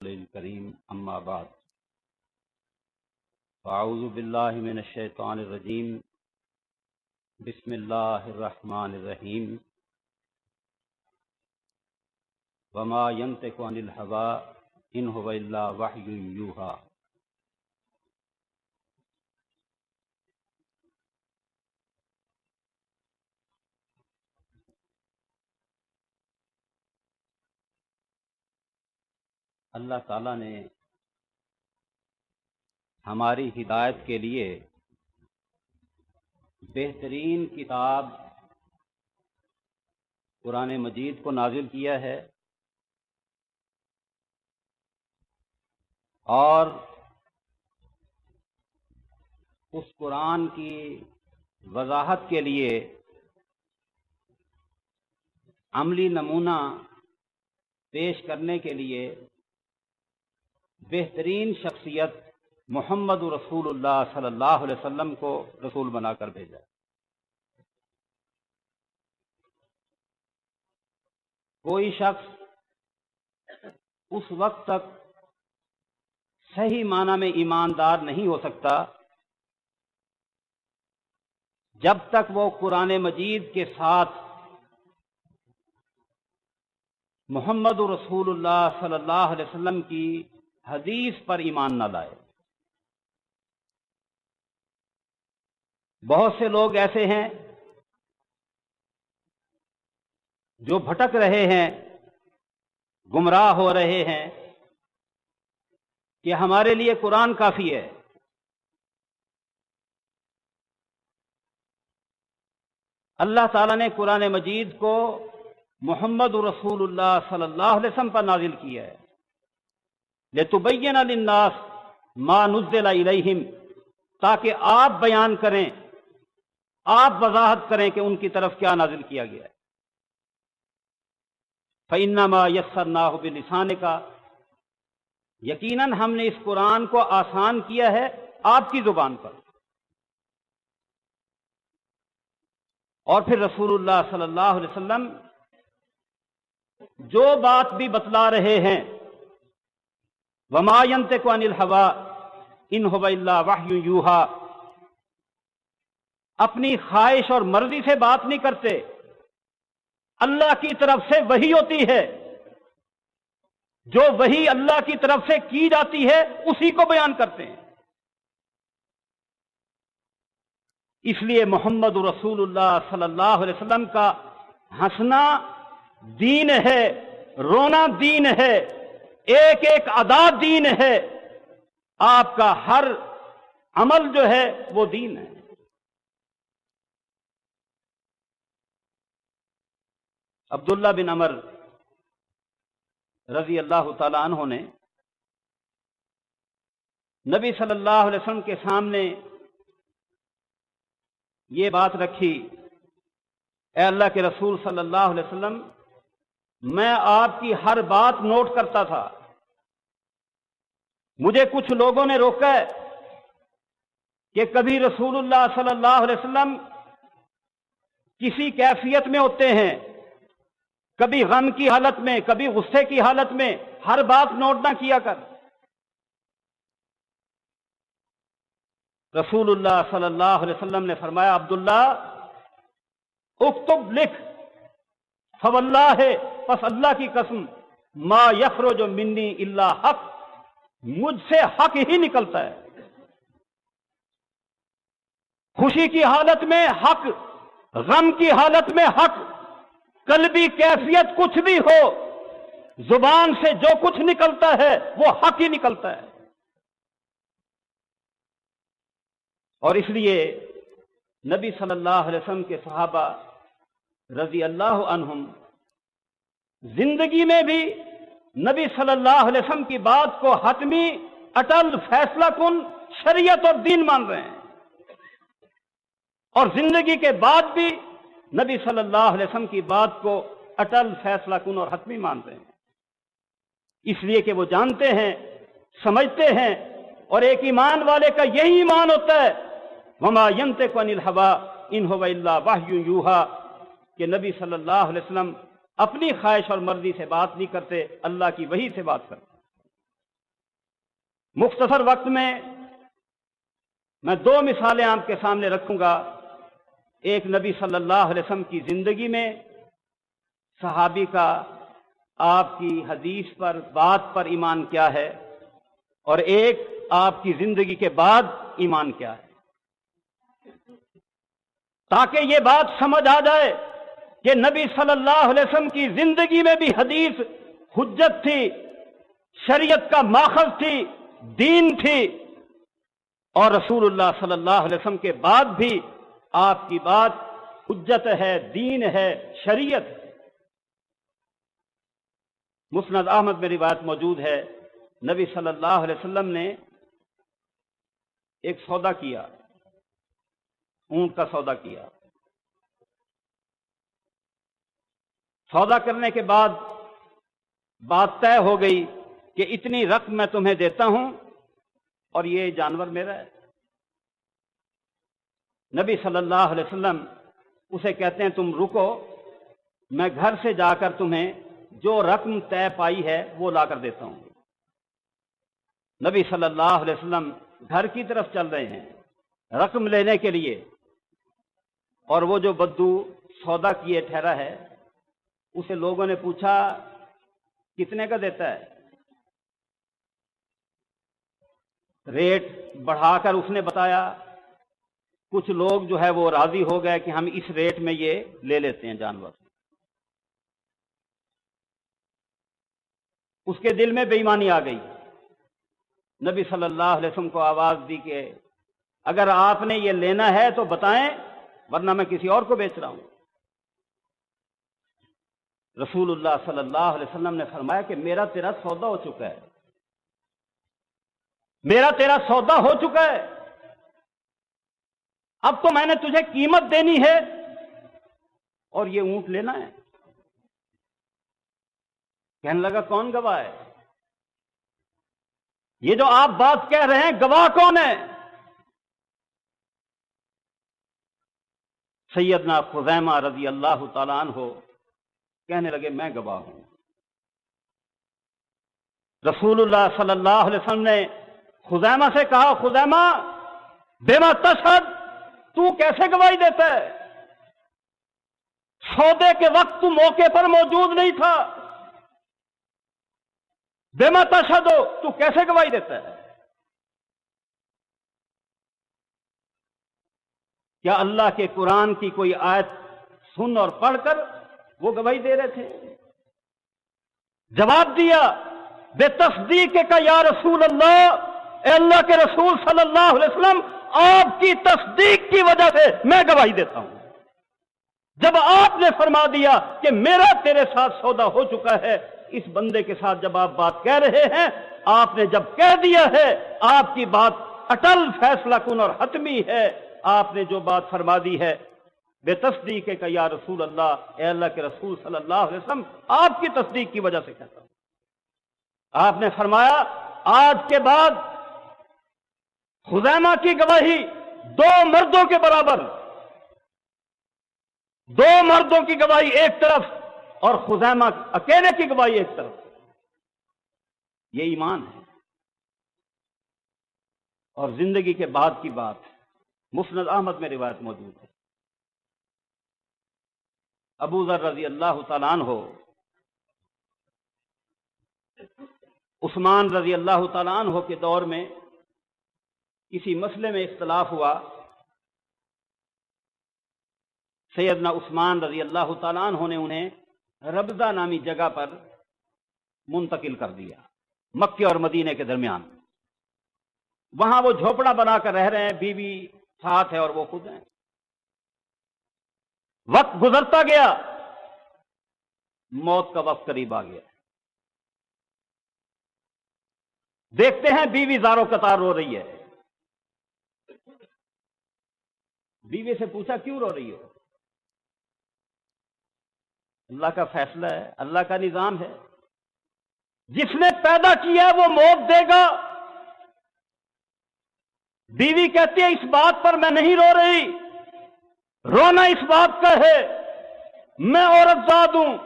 الکریم اما بعد اعوذ باللہ من الشیطان الرجیم بسم اللہ الرحمن الرحیم وما ینطق عن الهوى ان هو الا وحی یوحی۔ اللہ تعالیٰ نے ہماری ہدایت کے لیے بہترین کتاب قرآن مجید کو نازل کیا ہے، اور اس قرآن کی وضاحت کے لیے عملی نمونہ پیش کرنے کے لیے بہترین شخصیت محمد رسول اللہ صلی اللہ علیہ وسلم کو رسول بنا کر بھیجا۔ کوئی شخص اس وقت تک صحیح معنی میں ایماندار نہیں ہو سکتا جب تک وہ قرآن مجید کے ساتھ محمد رسول اللہ صلی اللہ علیہ وسلم کی حدیث پر ایمان نہ لائے۔ بہت سے لوگ ایسے ہیں جو بھٹک رہے ہیں، گمراہ ہو رہے ہیں کہ ہمارے لیے قرآن کافی ہے۔ اللہ تعالیٰ نے قرآن مجید کو محمد رسول اللہ صلی اللہ علیہ وسلم پر نازل کیا ہے، لِتُبَيِّنَ لِلنَّاسِ مَا نُزِّلَ إِلَيْهِمْ، تاکہ آپ بیان کریں، آپ وضاحت کریں کہ ان کی طرف کیا نازل کیا گیا ہے۔ فَإِنَّمَا يَسَّرْنَاهُ بِلِسَانِكَ، یقیناً ہم نے اس قرآن کو آسان کیا ہے آپ کی زبان پر۔ اور پھر رسول اللہ صلی اللہ علیہ وسلم جو بات بھی بتلا رہے ہیں، وَمَا يَنطِقُ عَنِ الْهَوَىٰ إِنْ هُوَ إِلَّا وَحْيٌ يُوحَىٰ، اپنی خواہش اور مرضی سے بات نہیں کرتے، اللہ کی طرف سے وحی ہوتی ہے، جو وحی اللہ کی طرف سے کی جاتی ہے اسی کو بیان کرتے ہیں۔ اس لیے محمد رسول اللہ صلی اللہ علیہ وسلم کا ہنسنا دین ہے، رونا دین ہے، ایک ایک ادا دین ہے، آپ کا ہر عمل جو ہے وہ دین ہے۔ عبداللہ بن عمر رضی اللہ تعالی عنہ نے نبی صلی اللہ علیہ وسلم کے سامنے یہ بات رکھی، اے اللہ کے رسول صلی اللہ علیہ وسلم، میں آپ کی ہر بات نوٹ کرتا تھا، مجھے کچھ لوگوں نے روکا ہے کہ کبھی رسول اللہ صلی اللہ علیہ وسلم کسی کیفیت میں ہوتے ہیں، کبھی غم کی حالت میں، کبھی غصے کی حالت میں، ہر بات نوٹ نہ کیا کر۔ رسول اللہ صلی اللہ علیہ وسلم نے فرمایا، عبداللہ اکتب، لکھ، فواللہ، پس اللہ کی قسم، ما یخرج منی الا حق، مجھ سے حق ہی نکلتا ہے۔ خوشی کی حالت میں حق، غم کی حالت میں حق، قلبی کیفیت کچھ بھی ہو، زبان سے جو کچھ نکلتا ہے وہ حق ہی نکلتا ہے۔ اور اس لیے نبی صلی اللہ علیہ وسلم کے صحابہ رضی اللہ عنہم زندگی میں بھی نبی صلی اللہ علیہ وسلم کی بات کو حتمی، اٹل، فیصلہ کن شریعت اور دین مان رہے ہیں، اور زندگی کے بعد بھی نبی صلی اللہ علیہ وسلم کی بات کو اٹل، فیصلہ کن اور حتمی مان رہے ہیں، اس لیے کہ وہ جانتے ہیں، سمجھتے ہیں، اور ایک ایمان والے کا یہی ایمان ہوتا ہے، وَمَا يَنطِقُ عَنِ الْهَوَىٰ إِنْ هُوَ إِلَّا وَحْيٌ يُوحَىٰ، کہ نبی صلی اللہ علیہ وسلم اپنی خواہش اور مرضی سے بات نہیں کرتے، اللہ کی وحی سے بات کرتے۔ مختصر وقت میں میں دو مثالیں آپ کے سامنے رکھوں گا. ایک نبی صلی اللہ علیہ وسلم کی زندگی میں صحابی کا آپ کی حدیث پر بات پر ایمان کیا ہے، اور ایک آپ کی زندگی کے بعد ایمان کیا ہے، تاکہ یہ بات سمجھ آ جائے کہ نبی صلی اللہ علیہ وسلم کی زندگی میں بھی حدیث حجت تھی، شریعت کا ماخذ تھی، دین تھی، اور رسول اللہ صلی اللہ علیہ وسلم کے بعد بھی آپ کی بات حجت ہے، دین ہے، شریعت ہے. مسند احمد میں روایت موجود ہے، نبی صلی اللہ علیہ وسلم نے ایک سودا کیا، اونٹ کا سودا کیا. سودا کرنے کے بعد بات طے ہو گئی کہ اتنی رقم میں تمہیں دیتا ہوں اور یہ جانور میرا ہے. نبی صلی اللہ علیہ وسلم اسے کہتے ہیں تم رکو، میں گھر سے جا کر تمہیں جو رقم طے پائی ہے وہ لا کر دیتا ہوں. نبی صلی اللہ علیہ وسلم گھر کی طرف چل رہے ہیں رقم لینے کے لیے، اور وہ جو بدو سودا کیے ٹھہرا ہے اسے لوگوں نے پوچھا کتنے کا دیتا ہے. ریٹ بڑھا کر اس نے بتایا. کچھ لوگ جو ہے وہ راضی ہو گئے کہ ہم اس ریٹ میں یہ لے لیتے ہیں جانور. اس کے دل میں بے ایمانی آ گئی. نبی صلی اللہ علیہ وسلم کو آواز دی کہ اگر آپ نے یہ لینا ہے تو بتائیں، ورنہ میں کسی اور کو بیچ رہا ہوں. رسول اللہ صلی اللہ علیہ وسلم نے فرمایا کہ میرا تیرا سودا ہو چکا ہے، میرا تیرا سودا ہو چکا ہے، اب تو میں نے تجھے قیمت دینی ہے اور یہ اونٹ لینا ہے. کہنے لگا کون گواہ ہے؟ یہ جو آپ بات کہہ رہے ہیں گواہ کون ہے؟ سیدنا خزیمہ رضی اللہ تعالیٰ عنہ کہنے لگے میں گواہ ہوں. رسول اللہ صلی اللہ علیہ وسلم نے خزیمہ سے کہا خزیمہ بما تشہد، تو کیسے گواہی دیتا ہے؟ سودے کے وقت تو موقع پر موجود نہیں تھا. بما تشہد، تو کیسے گواہی دیتا ہے؟ کیا اللہ کے قرآن کی کوئی آیت سن اور پڑھ کر وہ گواہی دے رہے تھے؟ جواب دیا بے تصدیق کا یا رسول اللہ، اے اللہ کے رسول صلی اللہ علیہ وسلم، آپ کی تصدیق کی وجہ سے میں گواہی دیتا ہوں. جب آپ نے فرما دیا کہ میرا تیرے ساتھ سودا ہو چکا ہے، اس بندے کے ساتھ جب آپ بات کہہ رہے ہیں، آپ نے جب کہہ دیا ہے، آپ کی بات اٹل فیصلہ کن اور حتمی ہے. آپ نے جو بات فرما دی ہے بے تصدیق کا یا رسول اللہ، اے اللہ کے رسول صلی اللہ علیہ وسلم، آپ کی تصدیق کی وجہ سے کہتا ہوں. آپ نے فرمایا آج کے بعد خزیمہ کی گواہی دو مردوں کے برابر، دو مردوں کی گواہی ایک طرف اور خزیمہ اکیلے کی گواہی ایک طرف. یہ ایمان ہے. اور زندگی کے بعد کی بات مسند احمد میں روایت موجود ہے. ابو ذر رضی اللہ تعالیٰ عنہ عثمان رضی اللہ تعالیٰ عنہ کے دور میں کسی مسئلے میں اختلاف ہوا. سیدنا عثمان رضی اللہ تعالیٰ عنہ نے انہیں ربضہ نامی جگہ پر منتقل کر دیا، مکے اور مدینے کے درمیان. وہاں وہ جھوپڑا بنا کر رہ رہے ہیں، بیوی ساتھ ہے اور وہ خود ہیں. وقت گزرتا گیا، موت کا وقت قریب آ گیا. دیکھتے ہیں بیوی زاروں قطار رو رہی ہے. بیوی سے پوچھا کیوں رو رہی ہو؟ اللہ کا فیصلہ ہے، اللہ کا نظام ہے. جس نے پیدا کیا ہے وہ موت دے گا. بیوی کہتی ہے اس بات پر میں نہیں رو رہی، رونا اس بات کا ہے میں عورت زاد ہوں،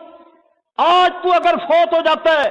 آج تو اگر فوت ہو جاتا ہے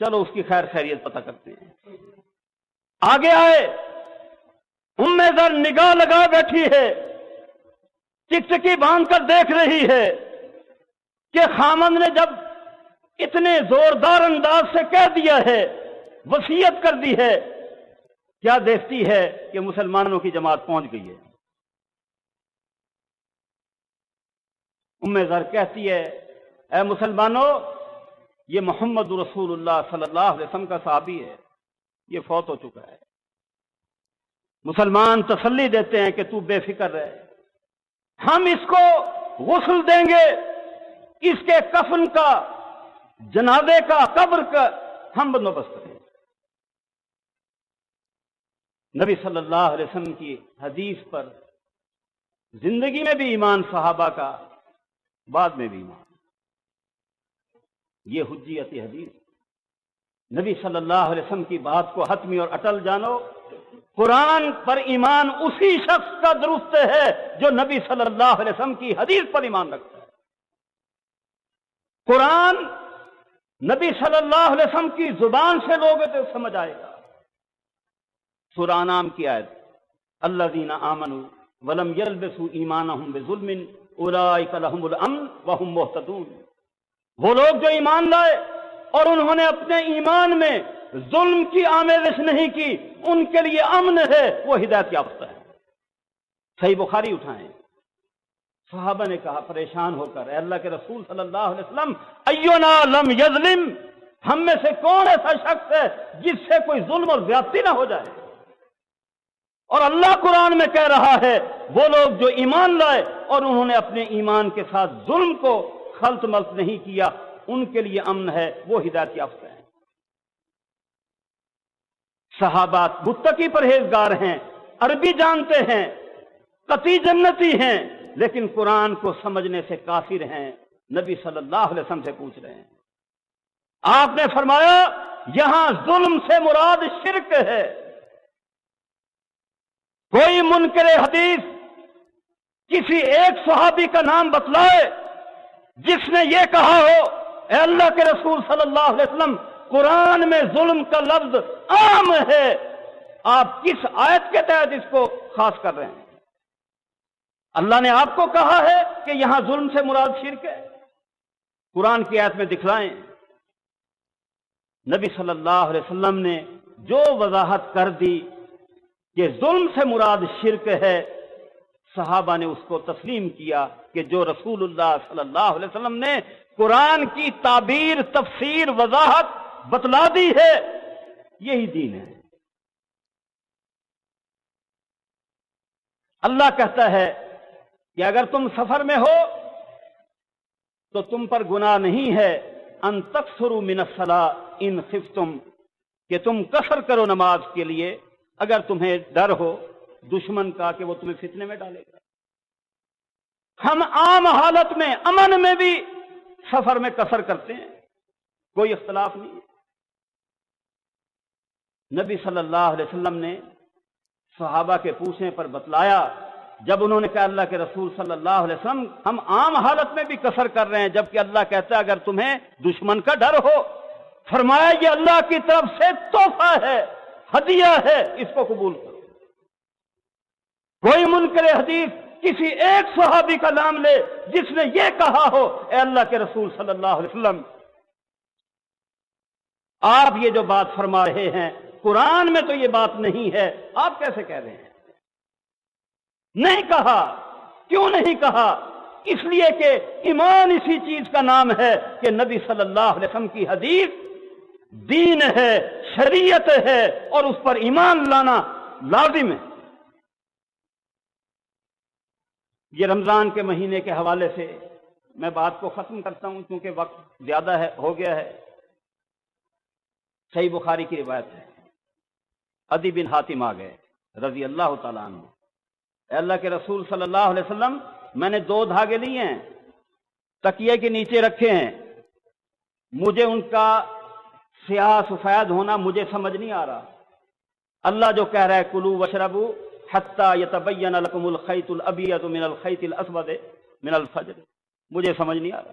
چلو اس کی خیر خیریت پتہ کرتے ہیں۔ آگے آئے، ام ذر نگاہ لگا بیٹھی ہے، ٹکٹکی باندھ کر دیکھ رہی ہے کہ خامند نے جب اتنے زوردار انداز سے کہہ دیا ہے، وصیت کر دی ہے، کیا دیکھتی ہے کہ مسلمانوں کی جماعت پہنچ گئی ہے۔ ام ذر کہتی ہے، اے مسلمانوں، یہ محمد رسول اللہ صلی اللہ علیہ وسلم کا صحابی ہے، یہ فوت ہو چکا ہے۔ مسلمان تسلی دیتے ہیں کہ تو بے فکر رہے، ہم اس کو غسل دیں گے، اس کے کفن کا، جنازے کا، قبر کا ہم بندوبست کریں گے۔ نبی صلی اللہ علیہ وسلم کی حدیث پر زندگی میں بھی ایمان صحابہ کا، بعد میں بھی ایمان، یہ حجیت حدیث۔ نبی صلی اللہ علیہ وسلم کی بات کو حتمی اور اٹل جانو۔ قرآن پر ایمان اسی شخص کا درست ہے جو نبی صلی اللہ علیہ وسلم کی حدیث پر ایمان رکھتا ہے۔ قرآن نبی صلی اللہ علیہ وسلم کی زبان سے لوگوں کو سمجھ آئے گا۔ سورہ انعام کی آیت، الذین آمنوا ولم یلبسوا ایمانہم بظلم اولئک لہم الامن وہم مہتدون۔ وہ لوگ جو ایمان لائے اور انہوں نے اپنے ایمان میں ظلم کی آمیزش نہیں کی، ان کے لیے امن ہے، وہ ہدایت یافتہ ہے۔ صحیح بخاری اٹھائیں، صحابہ نے کہا پریشان ہو کر، اے اللہ کے رسول صلی اللہ علیہ وسلم، اینا لم یظلم، ہم میں سے کون ایسا شخص ہے جس سے کوئی ظلم اور زیادتی نہ ہو جائے؟ اور اللہ قرآن میں کہہ رہا ہے وہ لوگ جو ایمان لائے اور انہوں نے اپنے ایمان کے ساتھ ظلم کو خلط ملط نہیں کیا، ان کے لیے امن ہے، وہ ہدایت یافتہ ہے۔ صحابہ متقی پرہیزگار ہیں، عربی جانتے ہیں، قطعی جنتی ہیں، لیکن قرآن کو سمجھنے سے کافر ہیں، نبی صلی اللہ علیہ وسلم سے پوچھ رہے ہیں۔ آپ نے فرمایا یہاں ظلم سے مراد شرک ہے۔ کوئی منکر حدیث کسی ایک صحابی کا نام بتلائے جس نے یہ کہا ہو، اے اللہ کے رسول صلی اللہ علیہ وسلم، قرآن میں ظلم کا لفظ عام ہے، آپ کس آیت کے تحت اس کو خاص کر رہے ہیں؟ اللہ نے آپ کو کہا ہے کہ یہاں ظلم سے مراد شرک ہے، قرآن کی آیت میں دکھلائیں۔ نبی صلی اللہ علیہ وسلم نے جو وضاحت کر دی کہ ظلم سے مراد شرک ہے، صحابہ نے اس کو تسلیم کیا کہ جو رسول اللہ صلی اللہ علیہ وسلم نے قرآن کی تعبیر، تفسیر، وضاحت بتلا دی ہے، یہی دین ہے۔ اللہ کہتا ہے کہ اگر تم سفر میں ہو تو تم پر گناہ نہیں ہے، ان تکثروا من الصلاۃ ان خفتم، کہ تم قصر کرو نماز کے لیے اگر تمہیں ڈر ہو دشمن کا کہ وہ تمہیں فتنے میں ڈالے گا۔ ہم عام حالت میں، امن میں بھی سفر میں قصر کرتے ہیں، کوئی اختلاف نہیں ہے۔ نبی صلی اللہ علیہ وسلم نے صحابہ کے پوچھنے پر بتلایا، جب انہوں نے کہا اللہ کے رسول صلی اللہ علیہ وسلم ہم عام حالت میں بھی قصر کر رہے ہیں، جبکہ اللہ کہتا ہے اگر تمہیں دشمن کا ڈر ہو، فرمایا یہ اللہ کی طرف سے تحفہ ہے، ہدیہ ہے، اس کو قبول کرو۔ کوئی منکر حدیث کسی ایک صحابی کا نام لے جس نے یہ کہا ہو، اے اللہ کے رسول صلی اللہ علیہ وسلم آپ یہ جو بات فرما رہے ہیں قرآن میں تو یہ بات نہیں ہے، آپ کیسے کہہ رہے ہیں؟ نہیں کہا۔ کیوں نہیں کہا؟ اس لیے کہ ایمان اسی چیز کا نام ہے کہ نبی صلی اللہ علیہ وسلم کی حدیث دین ہے، شریعت ہے، اور اس پر ایمان لانا لازم ہے۔ یہ رمضان کے مہینے کے حوالے سے میں بات کو ختم کرتا ہوں کیونکہ وقت زیادہ ہو گیا ہے۔ صحیح بخاری کی روایت ہے، عدی بن حاتم آ گئے رضی اللہ تعالیٰ عنہ، اے اللہ کے رسول صلی اللہ علیہ وسلم میں نے 2 دھاگے لیے ہیں، تکیے کے نیچے رکھے ہیں، مجھے ان کا سیاہ سفید ہونا مجھے سمجھ نہیں آ رہا۔ اللہ جو کہہ رہا ہے کلوا واشربوا حتی یتبین لکم الخیط الابیض من الخیط الاسود من الفجر، مجھے سمجھ نہیں آ رہا۔